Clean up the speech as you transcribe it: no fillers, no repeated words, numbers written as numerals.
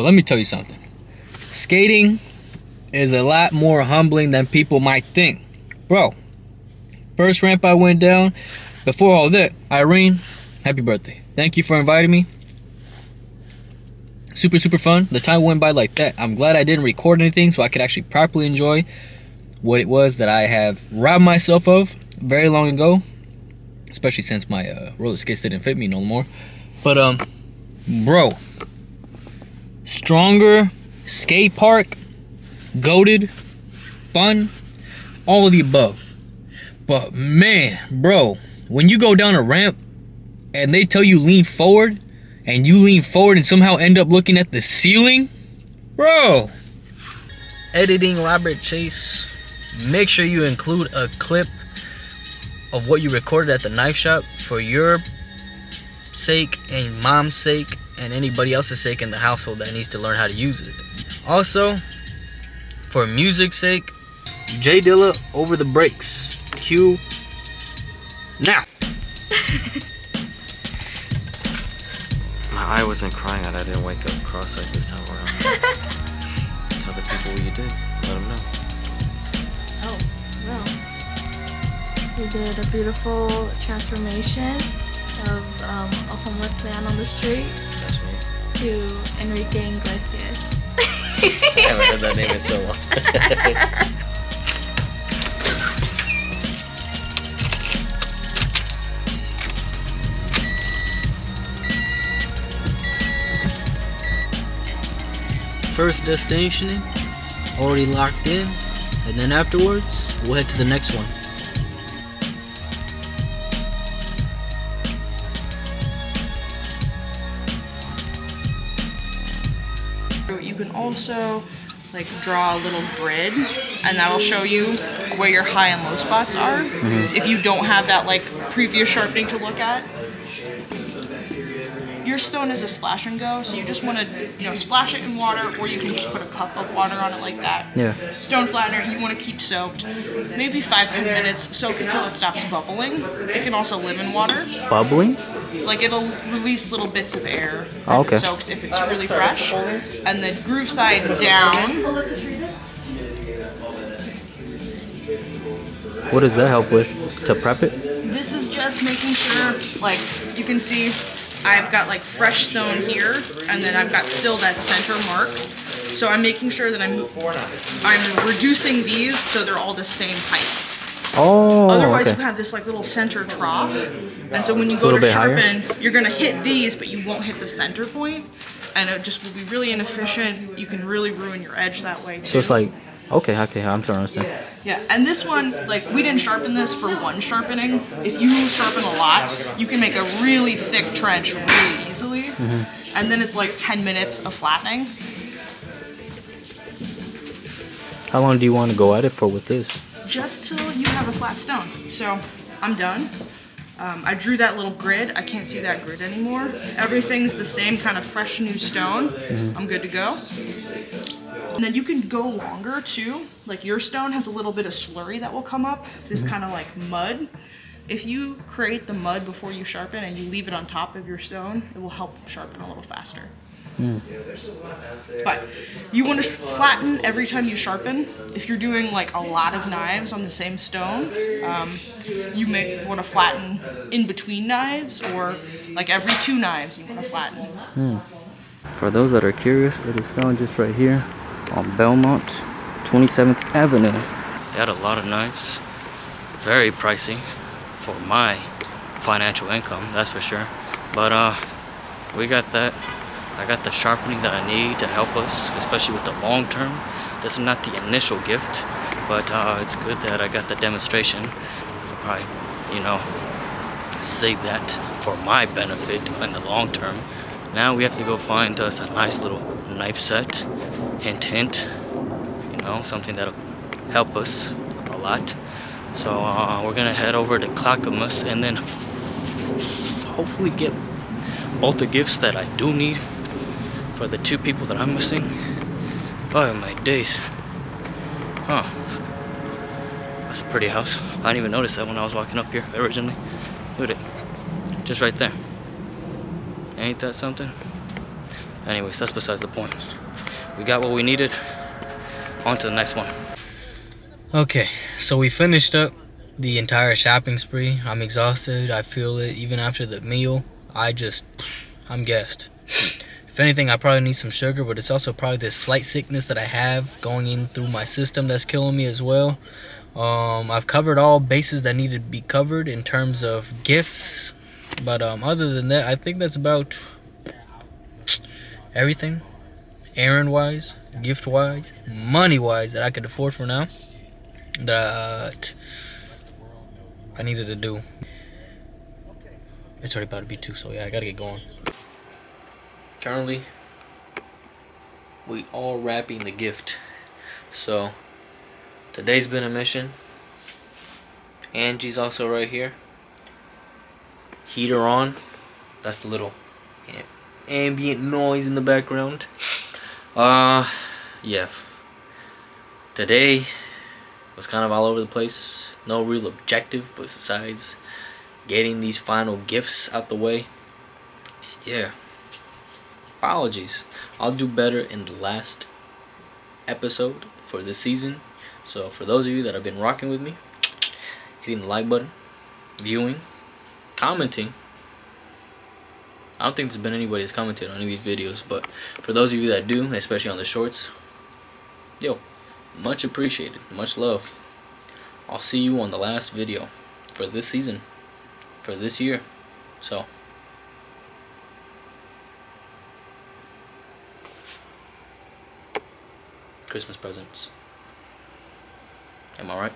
But let me tell you something. Skating is a lot more humbling than people might think. Bro, first ramp I went down, before all that, Irene, happy birthday. Thank you for inviting me. Super fun. The time went by like that. I'm glad I didn't record anything so I could actually properly enjoy what it was that I have robbed myself of very long ago. Especially since my roller skates didn't fit me no more. But bro, stronger, skate park, goated, fun, all of the above. But man, bro, when you go down a ramp and they tell you lean forward, and you lean forward and somehow end up looking at the ceiling, bro. Editing Robert Chase, make sure you include a clip of what you recorded at the knife shop for your sake and mom's sake and anybody else's sake in the household that needs to learn how to use it. Also, for music's sake, J Dilla, Over the Brakes. Cue now. My eye wasn't crying out. I didn't wake up cross-eyed this time around. Tell the people what you did. Let them know. Oh, well. We did a beautiful transformation of a homeless man on the street That's me. to Enrique Iglesias. I haven't heard that name in so long. First destination already locked in, and then afterwards we'll head to the next one. You can also like draw a little grid, and that'll show you where your high and low spots are. If you don't have that like previous sharpening to look at. Your stone is a splash and go, so you just want to, splash it in water, or you can just put a cup of water on it like that. Yeah. Stone flattener, you want to keep soaked, maybe 5-10 minutes. Soak until it stops bubbling. It can also live in water. Bubbling? Like it'll release little bits of air as Oh, okay. it soaks if it's really fresh. And the groove side down. What does that help with to prep it? This is just making sure, like you can see, I've got like fresh stone here, and then I've got still that center mark. So I'm making sure that I'm reducing these so they're all the same height. Oh, Otherwise, okay. you have this like little center trough, and so when you It's a go to little bit higher? sharpen, you're gonna hit these, but you won't hit the center point, and it just will be really inefficient. You can really ruin your edge that way too. So it's like, okay, I'm starting to understand. Yeah, and this one, like, we didn't sharpen this for one sharpening. If you sharpen a lot, you can make a really thick trench really easily, and then it's like 10 minutes of flattening. How long do you want to go at it for with this? Just till you have a flat stone. So, I'm done. I drew that little grid. I can't see that grid anymore. Everything's the same kind of fresh new stone. I'm good to go. And then you can go longer too. Like your stone has a little bit of slurry that will come up, this kind of like mud. If you create the mud before you sharpen and you leave it on top of your stone, it will help sharpen a little faster. But you want to flatten every time you sharpen. If you're doing like a lot of knives on the same stone, you may want to flatten in between knives, or like every 2 knives you want to flatten. For those that are curious, it is found just right here on Belmont, 27th Avenue. They had a lot of knives. Very pricey for my financial income, that's for sure. But we got that. I got the sharpening that I need to help us, especially with the long term. This is not the initial gift, but it's good that I got the demonstration. I'll probably, save that for my benefit in the long term. Now we have to go find us a nice little knife set. Hint, hint. Something that'll help us a lot. So we're gonna head over to Clackamas and then hopefully get both the gifts that I do need for the 2 people that I'm missing. Oh my days. Huh. That's a pretty house. I didn't even notice that when I was walking up here originally. Look at it. Just right there. Ain't that something? Anyways, that's besides the point. We got what we needed. On to the next one. Okay, so we finished up the entire shopping spree. I'm exhausted. I feel it even after the meal. I'm gassed. If anything, I probably need some sugar, but it's also probably this slight sickness that I have going in through my system that's killing me as well. I've covered all bases that needed to be covered in terms of gifts, but other than that, I think that's about everything, errand wise, gift wise, money wise, that I could afford for now, that I needed to do. It's already about to be 2, so yeah, I gotta get going. Currently, we all wrapping the gift. So today's been a mission. Angie's also right here. Heater on. That's the little ambient noise in the background. Yeah. Today was kind of all over the place. No real objective, but besides getting these final gifts out the way. Yeah. Apologies. I'll do better in the last episode for this season. So for those of you that have been rocking with me, hitting the like button, viewing, commenting. I don't think there's been anybody that's commented on any of these videos, but for those of you that do, especially on the shorts, yo, much appreciated, much love. I'll see you on the last video for this season, for this year. So Christmas presents. Am I right?